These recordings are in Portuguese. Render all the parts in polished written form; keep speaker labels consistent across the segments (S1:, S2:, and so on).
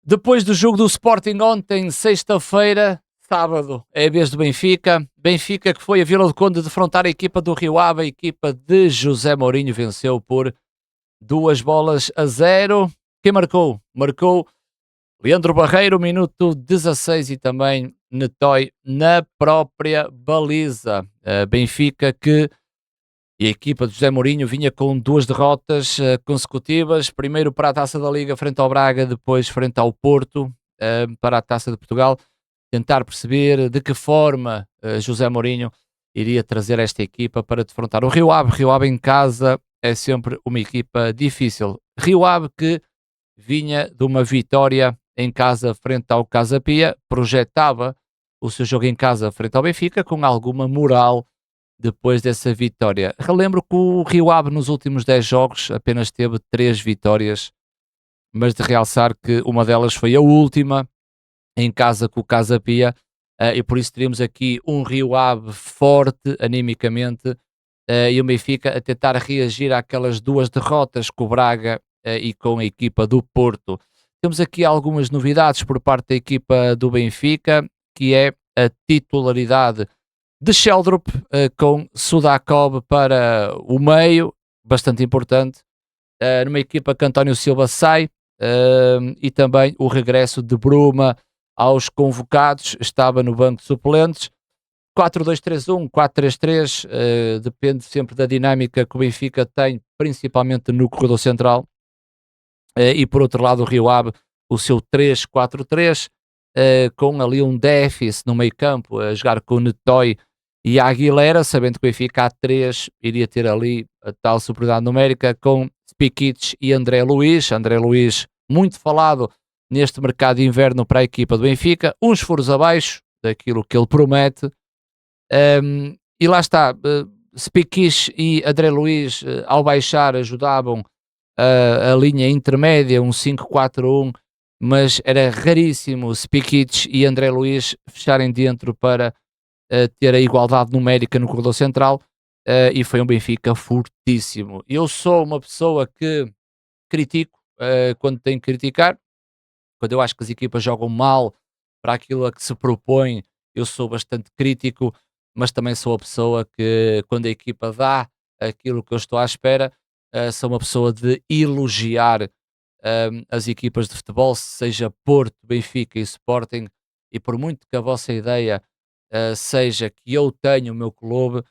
S1: Depois do jogo do Sporting ontem, sexta-feira, sábado, é a vez do Benfica. Benfica que foi a Vila do Conde defrontar a equipa do Rio Ave. A equipa de José Mourinho venceu por 2-0. Quem marcou? Marcou Leandro Barreiro, minuto 16, e também Netói na própria baliza. Benfica que e a equipa de José Mourinho vinha com duas derrotas consecutivas, primeiro para a Taça da Liga frente ao Braga, depois frente ao Porto, para a Taça de Portugal, tentar perceber de que forma José Mourinho iria trazer esta equipa para defrontar o Rio Ave. Rio Ave em casa é sempre uma equipa difícil. Rio Ave que vinha de uma vitória em casa frente ao Casa Pia, projetava o seu jogo em casa frente ao Benfica com alguma moral depois dessa vitória. Relembro que o Rio Ave nos últimos 10 jogos apenas teve 3 vitórias, mas de realçar que uma delas foi a última, em casa com o Casa Pia, e por isso teríamos aqui um Rio Ave forte animicamente, e o Benfica a tentar reagir àquelas duas derrotas com o Braga e com a equipa do Porto. Temos aqui algumas novidades por parte da equipa do Benfica, que é a titularidade de Sheldrup com Sudakov para o meio, bastante importante, numa equipa que António Silva sai, e também o regresso de Bruma aos convocados, estava no banco de suplentes. 4-2-3-1, 4-3-3, depende sempre da dinâmica que o Benfica tem, principalmente no corredor central, e por outro lado o Rio Ave, o seu 3-4-3, com ali um déficit no meio campo, a jogar com o Netói e a Aguilera, sabendo que o Benfica a 3 iria ter ali a tal superioridade numérica com Spikic e André Luiz. André Luiz, muito falado neste mercado de inverno para a equipa do Benfica, uns furos abaixo daquilo que ele promete. E lá está, Spikic e André Luiz, ao baixar, ajudavam a linha intermédia, um 5-4-1, mas era raríssimo Spikic e André Luiz fecharem dentro para ter a igualdade numérica no corredor central, e foi um Benfica fortíssimo. Eu sou uma pessoa que critico quando tenho que criticar, quando eu acho que as equipas jogam mal para aquilo a que se propõe, eu sou bastante crítico, mas também sou a pessoa que, quando a equipa dá aquilo que eu estou à espera, sou uma pessoa de elogiar as equipas de futebol, seja Porto, Benfica e Sporting, e por muito que a vossa ideia seja que eu tenho o meu clube,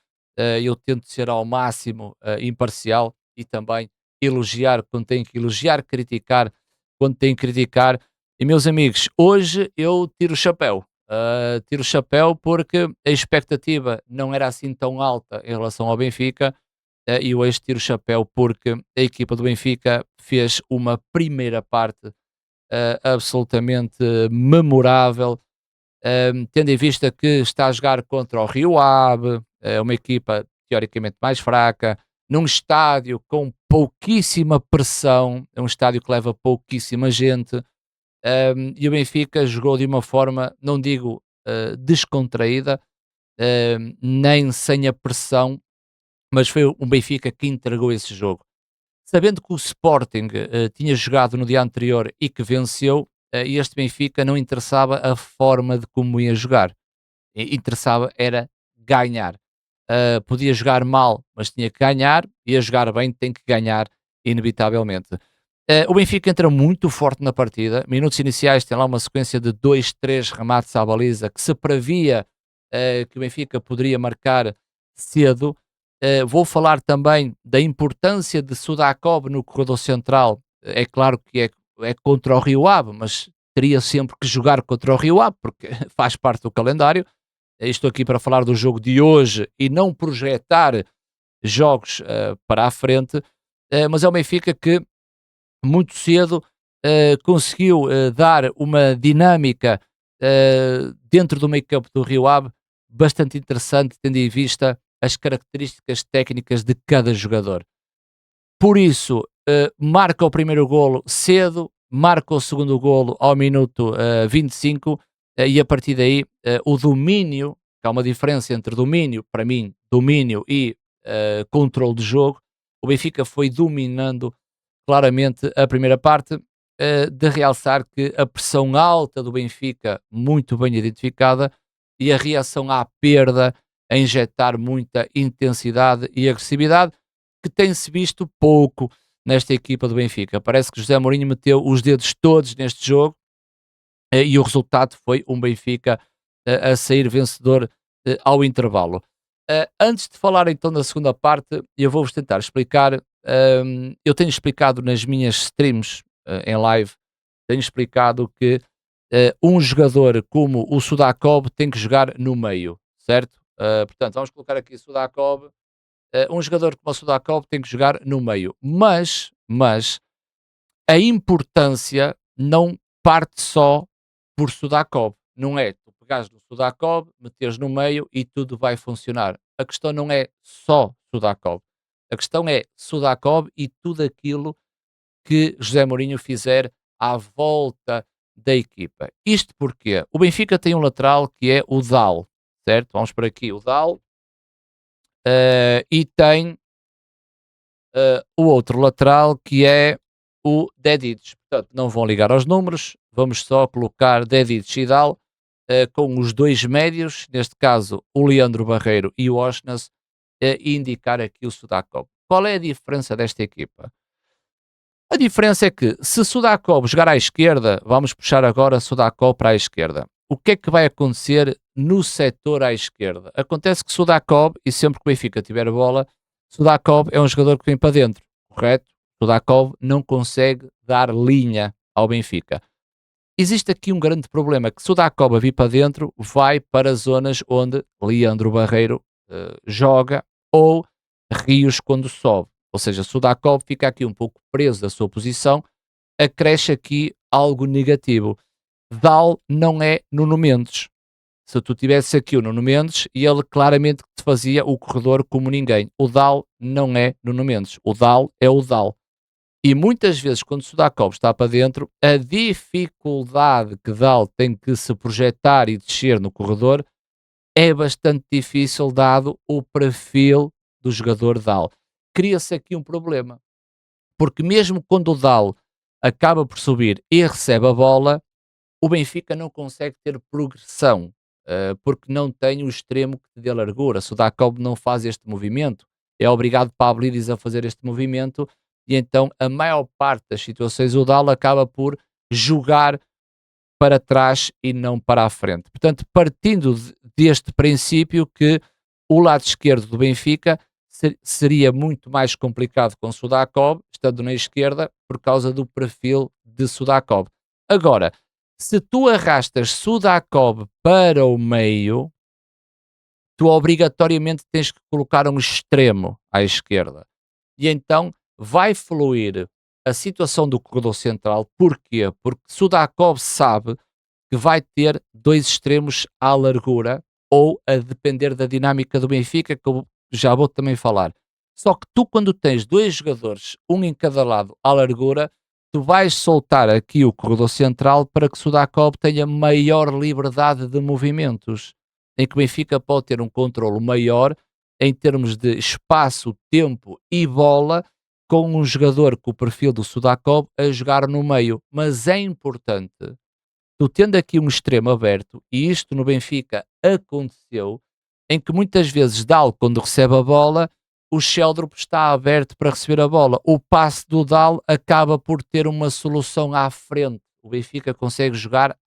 S1: eu tento ser ao máximo imparcial e também elogiar quando tenho que elogiar, criticar quando tenho que criticar. E meus amigos, hoje eu tiro o chapéu. Tiro o chapéu porque a expectativa não era assim tão alta em relação ao Benfica, e hoje tiro o chapéu porque a equipa do Benfica fez uma primeira parte absolutamente memorável, tendo em vista que está a jogar contra o Rio Ave, uma equipa teoricamente mais fraca, num estádio com pouquíssima pressão, é um estádio que leva pouquíssima gente, e o Benfica jogou de uma forma, não digo descontraída, nem sem a pressão, mas foi um Benfica que entregou esse jogo. Sabendo que o Sporting tinha jogado no dia anterior e que venceu, este Benfica não interessava a forma de como ia jogar. Interessava era ganhar. Podia jogar mal, mas tinha que ganhar. Ia jogar bem, tem que ganhar, inevitavelmente. O Benfica entra muito forte na partida. Minutos iniciais tem lá uma sequência de 2, 3 remates à baliza que se previa que o Benfica poderia marcar cedo. Vou falar também da importância de Sudakov no corredor central. É claro que é contra o Rio Ave, mas teria sempre que jogar contra o Rio Ave, porque faz parte do calendário. Estou aqui para falar do jogo de hoje e não projetar jogos para a frente, mas é o Benfica que muito cedo conseguiu dar uma dinâmica dentro do meio campo do Rio Ave bastante interessante, tendo em vista as características técnicas de cada jogador. Por isso, marca o primeiro golo cedo, marca o segundo golo ao minuto 25, e a partir daí o domínio, que há uma diferença entre domínio, para mim, domínio e controle de jogo, o Benfica foi dominando claramente a primeira parte, de realçar que a pressão alta do Benfica, muito bem identificada, e a reação à perda, a injetar muita intensidade e agressividade, que tem-se visto pouco nesta equipa do Benfica. Parece que José Mourinho meteu os dedos todos neste jogo, e o resultado foi um Benfica a sair vencedor ao intervalo. Antes de falar então da segunda parte, eu vou-vos tentar explicar. Eu tenho explicado nas minhas streams em live, tenho explicado que um jogador como o Sudakov tem que jogar no meio, certo? Portanto, vamos colocar aqui Sudakov. Um jogador como o Sudakov tem que jogar no meio, mas a importância não parte só por Sudakov. Não é tu pegares no Sudakov, meteres no meio e tudo vai funcionar. A questão não é só Sudakov. A questão é Sudakov e tudo aquilo que José Mourinho fizer à volta da equipa. Isto porque o Benfica tem um lateral que é o Dal, certo? Vamos por aqui, o Dal. E tem o outro lateral que é o Dedic. Portanto, não vão ligar aos números, vamos só colocar Dedic e Dal com os dois médios, neste caso o Leandro Barreiro e o Osnas, e indicar aqui o Sudakov. Qual é a diferença desta equipa? A diferença é que se Sudakov jogar à esquerda, vamos puxar agora Sudakov para a esquerda. O que é que vai acontecer no setor à esquerda? Acontece que Sudakov, e sempre que o Benfica tiver a bola, Sudakov é um jogador que vem para dentro, correto? Sudakov não consegue dar linha ao Benfica. Existe aqui um grande problema, que Sudakov a vir para dentro vai para zonas onde Leandro Barreiro joga ou Rios quando sobe. Ou seja, Sudakov fica aqui um pouco preso da sua posição, acresce aqui algo negativo. Dal não é Nuno Mendes. Se tu tivesse aqui o Nuno Mendes, ele claramente te fazia o corredor como ninguém. O Dal não é Nuno Mendes. O Dal é o Dal. E muitas vezes, quando o Sudakov está para dentro, a dificuldade que Dal tem que se projetar e descer no corredor é bastante difícil, dado o perfil do jogador Dal. Cria-se aqui um problema, porque mesmo quando o Dal acaba por subir e recebe a bola, o Benfica não consegue ter progressão, porque não tem o extremo que te dê largura. Se o Sudakov não faz este movimento, é obrigado Pavlidis a fazer este movimento, e então a maior parte das situações o Dal acaba por jogar para trás e não para a frente. Portanto, partindo deste princípio que o lado esquerdo do Benfica seria muito mais complicado com Sudakov, estando na esquerda, por causa do perfil de Sudakov. Agora, se tu arrastas Sudakov para o meio, tu obrigatoriamente tens que colocar um extremo à esquerda. E então vai fluir a situação do corredor central. Porquê? Porque Sudakov sabe que vai ter dois extremos à largura, ou a depender da dinâmica do Benfica, que eu já vou também falar. Só que tu, quando tens dois jogadores, um em cada lado à largura, tu vais soltar aqui o corredor central para que Sudakov tenha maior liberdade de movimentos, em que o Benfica pode ter um controlo maior em termos de espaço, tempo e bola, com um jogador com o perfil do Sudakov a jogar no meio. Mas é importante, tu tendo aqui um extremo aberto, e isto no Benfica aconteceu, em que muitas vezes Dal, quando recebe a bola, o Sheldrop está aberto para receber a bola. O passe do Dal acaba por ter uma solução à frente. O Benfica consegue jogar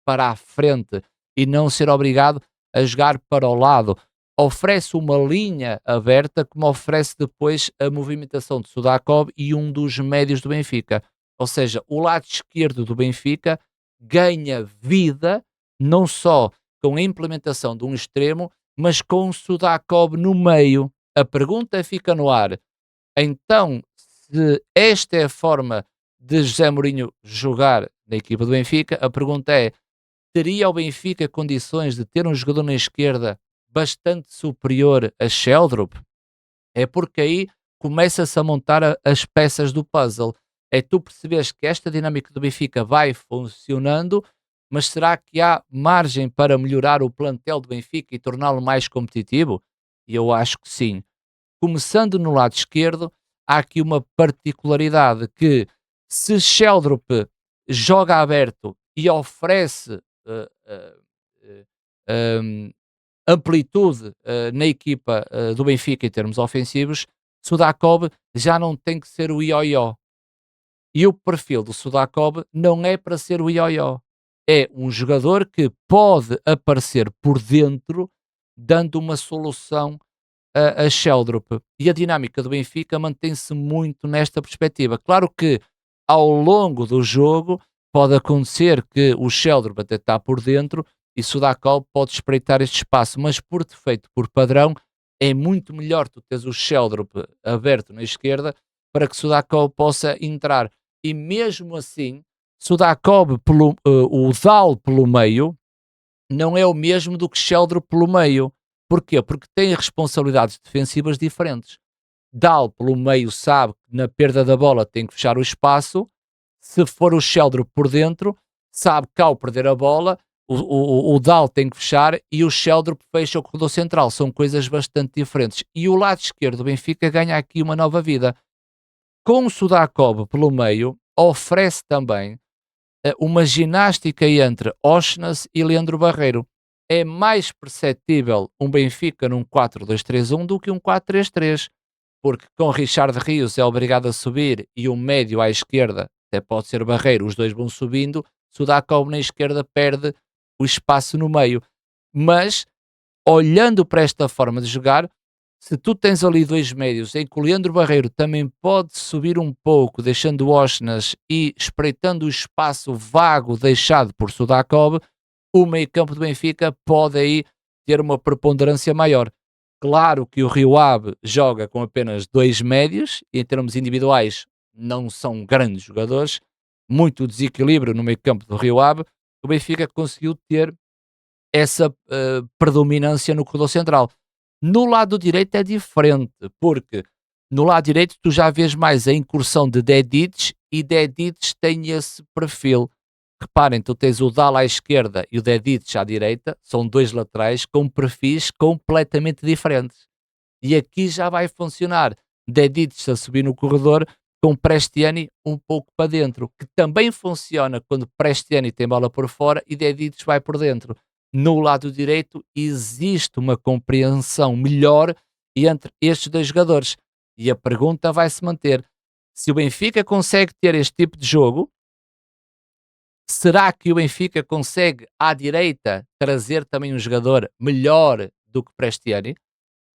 S1: para a frente e não ser obrigado a jogar para o lado. Oferece uma linha aberta, como oferece depois a movimentação de Sudakov e um dos médios do Benfica. Ou seja, o lado esquerdo do Benfica ganha vida, não só com a implementação de um extremo, mas com o Sudakov no meio. A pergunta fica no ar. Então, se esta é a forma de José Mourinho jogar na equipa do Benfica, a pergunta é: teria o Benfica condições de ter um jogador na esquerda bastante superior a Sheldrop? É porque aí começa-se a montar as peças do puzzle. É tu percebes que esta dinâmica do Benfica vai funcionando, mas será que há margem para melhorar o plantel do Benfica e torná-lo mais competitivo? E eu acho que sim. Começando no lado esquerdo, há aqui uma particularidade, que se Sheldrop joga aberto e oferece hum, amplitude na equipa do Benfica em termos ofensivos, Sudakov já não tem que ser o ioió. E o perfil do Sudakov não é para ser o ioió. É um jogador que pode aparecer por dentro, dando uma solução a Sheldrup. E a dinâmica do Benfica mantém-se muito nesta perspectiva. Claro que ao longo do jogo pode acontecer que o Sheldrup até está por dentro e Sudakov pode espreitar este espaço, mas por defeito, por padrão, é muito melhor tu teres o Sheldrup aberto na esquerda para que Sudakov possa entrar. E mesmo assim, Sudakov, o Zal pelo meio, não é o mesmo do que Sheldrup pelo meio. Porquê? Porque tem responsabilidades defensivas diferentes. Dal pelo meio sabe que na perda da bola tem que fechar o espaço. Se for o Sheldrup por dentro, sabe que ao perder a bola, o Dal tem que fechar e o Sheldrup fecha o corredor central. São coisas bastante diferentes. E o lado esquerdo do Benfica ganha aqui uma nova vida. Com o Sudakov pelo meio, oferece também uma ginástica entre Osnas e Leandro Barreiro. É mais perceptível um Benfica num 4-2-3-1 do que um 4-3-3, porque com Richard Rios é obrigado a subir e um médio à esquerda, até pode ser Barreiro, os dois vão subindo, Sudakov na esquerda perde o espaço no meio. Mas, olhando para esta forma de jogar, se tu tens ali dois médios em que o Leandro Barreiro também pode subir um pouco, deixando o Osnas e espreitando o espaço vago deixado por Sudakov, o meio-campo do Benfica pode aí ter uma preponderância maior. Claro que o Rio Ave joga com apenas dois médios, e em termos individuais não são grandes jogadores, muito desequilíbrio no meio-campo do Rio Ave, o Benfica conseguiu ter essa predominância no corredor central. No lado direito é diferente, porque no lado direito tu já vês mais a incursão de Dedic e Dedic tem esse perfil. Reparem, tu tens o Dal à esquerda e o Dedic à direita, são dois laterais com perfis completamente diferentes. E aqui já vai funcionar Dedic a subir no corredor com Prestiani um pouco para dentro, que também funciona quando Prestiani tem bola por fora e Dedic vai por dentro. No lado direito existe uma compreensão melhor entre estes dois jogadores. E a pergunta vai se manter. Se o Benfica consegue ter este tipo de jogo, será que o Benfica consegue à direita trazer também um jogador melhor do que Prestiani?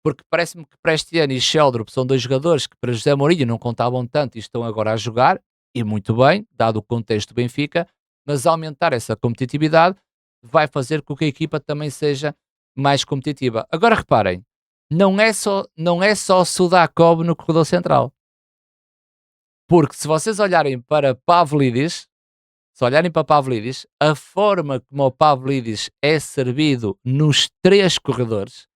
S1: Porque parece-me que Prestiani e Sheldrup são dois jogadores que para José Mourinho não contavam tanto e estão agora a jogar, e muito bem, dado o contexto do Benfica, mas aumentar essa competitividade vai fazer com que a equipa também seja mais competitiva. Agora reparem, não é só Sudakov no corredor central. Porque se vocês olharem para Pavlidis, a forma como o Pavlidis é servido nos três corredores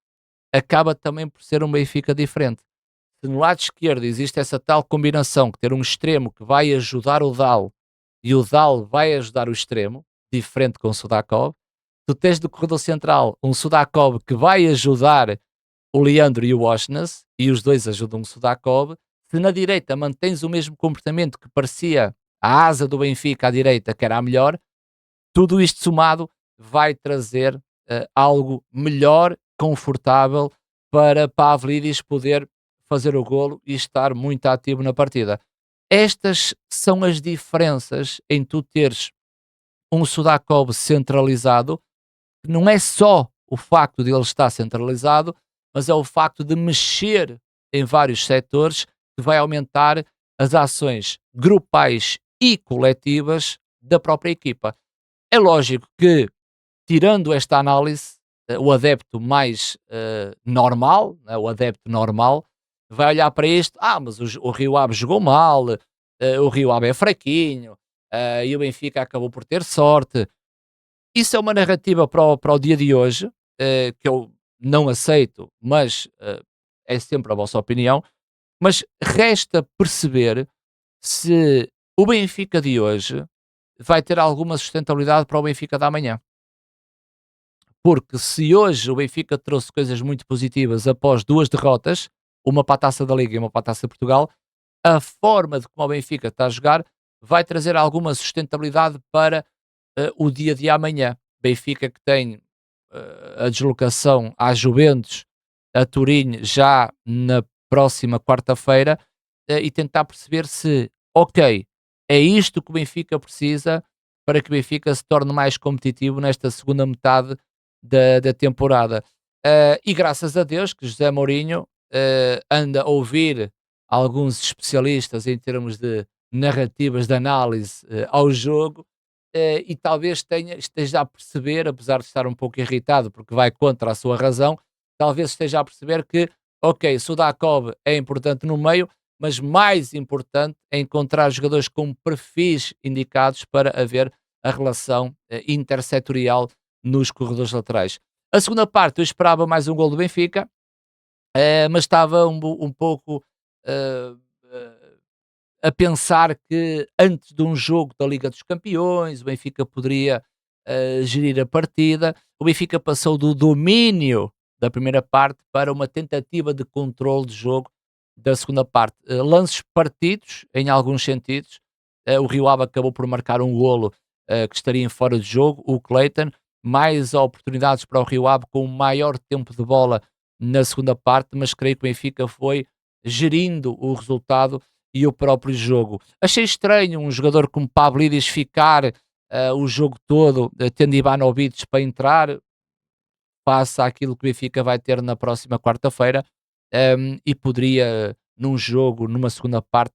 S1: acaba também por ser um Benfica diferente. Se no lado esquerdo existe essa tal combinação que ter um extremo que vai ajudar o Dal e o Dal vai ajudar o extremo, diferente com o Sudakov, tu tens do corredor central um Sudakov que vai ajudar o Leandro e o Osnas, e os dois ajudam o Sudakov. Se na direita mantens o mesmo comportamento que parecia a asa do Benfica à direita, que era a melhor, tudo isto somado vai trazer algo melhor, confortável, para Pavlidis poder fazer o golo e estar muito ativo na partida. Estas são as diferenças em tu teres um Sudakov centralizado, que não é só o facto de ele estar centralizado, mas é o facto de mexer em vários setores que vai aumentar as ações grupais e coletivas da própria equipa. É lógico que, tirando esta análise, o adepto mais normal, né, o adepto normal, vai olhar para isto, mas o Rio Ave jogou mal, o Rio Ave é fraquinho, e o Benfica acabou por ter sorte. Isso é uma narrativa para o dia de hoje, que eu não aceito, mas é sempre a vossa opinião. Mas resta perceber se o Benfica de hoje vai ter alguma sustentabilidade para o Benfica da amanhã. Porque se hoje o Benfica trouxe coisas muito positivas após duas derrotas, uma para a Taça da Liga e uma para a Taça de Portugal, a forma de como o Benfica está a jogar vai trazer alguma sustentabilidade para o dia de amanhã. Benfica que tem a deslocação à Juventus, a Turim, já na próxima quarta-feira, e tentar perceber se, ok, é isto que o Benfica precisa para que o Benfica se torne mais competitivo nesta segunda metade da temporada. E graças a Deus que José Mourinho anda a ouvir alguns especialistas em termos de narrativas de análise ao jogo, e talvez esteja a perceber, apesar de estar um pouco irritado porque vai contra a sua razão, talvez esteja a perceber que, ok, Sudakov é importante no meio, mas mais importante é encontrar jogadores com perfis indicados para haver a relação intersetorial nos corredores laterais. A segunda parte eu esperava mais um gol do Benfica, mas estava um pouco eh, eh, a pensar que antes de um jogo da Liga dos Campeões, o Benfica poderia gerir a partida. O Benfica passou do domínio da primeira parte para uma tentativa de controle de jogo da segunda parte. Lances partidos, em alguns sentidos. O Rio Ave acabou por marcar um golo que estaria em fora de jogo, o Clayton. Mais oportunidades para o Rio Ave com maior tempo de bola na segunda parte, mas creio que o Benfica foi gerindo o resultado e o próprio jogo. Achei estranho um jogador como Pavlidis ficar o jogo todo, tendo Ivanovic para entrar, face àquilo que o Benfica vai ter na próxima quarta-feira, e poderia, num jogo, numa segunda parte,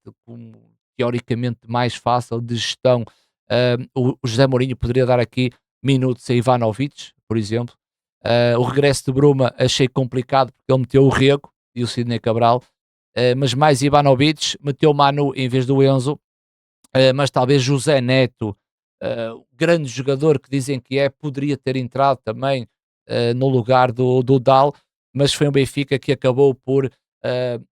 S1: teoricamente mais fácil de gestão, o José Mourinho poderia dar aqui minutos a Ivanovic, por exemplo. O regresso de Bruma achei complicado porque ele meteu o Rego e o Sidney Cabral, mas mais Ivanovic, meteu Manu em vez do Enzo, mas talvez José Neto, grande jogador que dizem que é, poderia ter entrado também no lugar do Dal, mas foi um Benfica que acabou por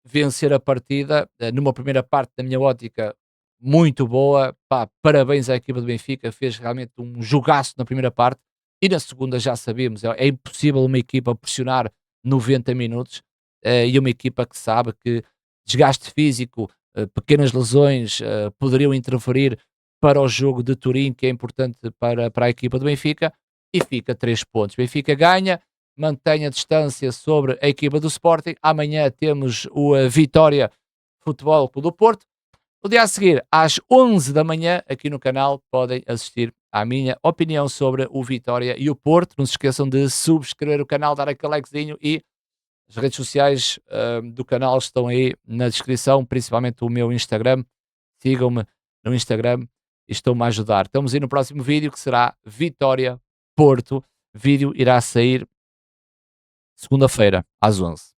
S1: vencer a partida numa primeira parte, na minha ótica, muito boa. Pá, parabéns à equipa do Benfica, fez realmente um jogaço na primeira parte, e na segunda já sabemos, é impossível uma equipa pressionar 90 minutos, e uma equipa que sabe que desgaste físico, pequenas lesões poderiam interferir para o jogo de Turim, que é importante para a equipa do Benfica, e fica 3 pontos. Benfica ganha, mantém a distância sobre a equipa do Sporting. Amanhã temos o Vitória Futebol Clube do Porto. No dia a seguir, às 11 da manhã, aqui no canal, podem assistir à minha opinião sobre o Vitória e o Porto. Não se esqueçam de subscrever o canal, dar aquele likezinho, e as redes sociais do canal estão aí na descrição, principalmente o meu Instagram. Sigam-me no Instagram e estão-me a ajudar. Estamos aí no próximo vídeo, que será Vitória Porto. O vídeo irá sair segunda-feira, às 11.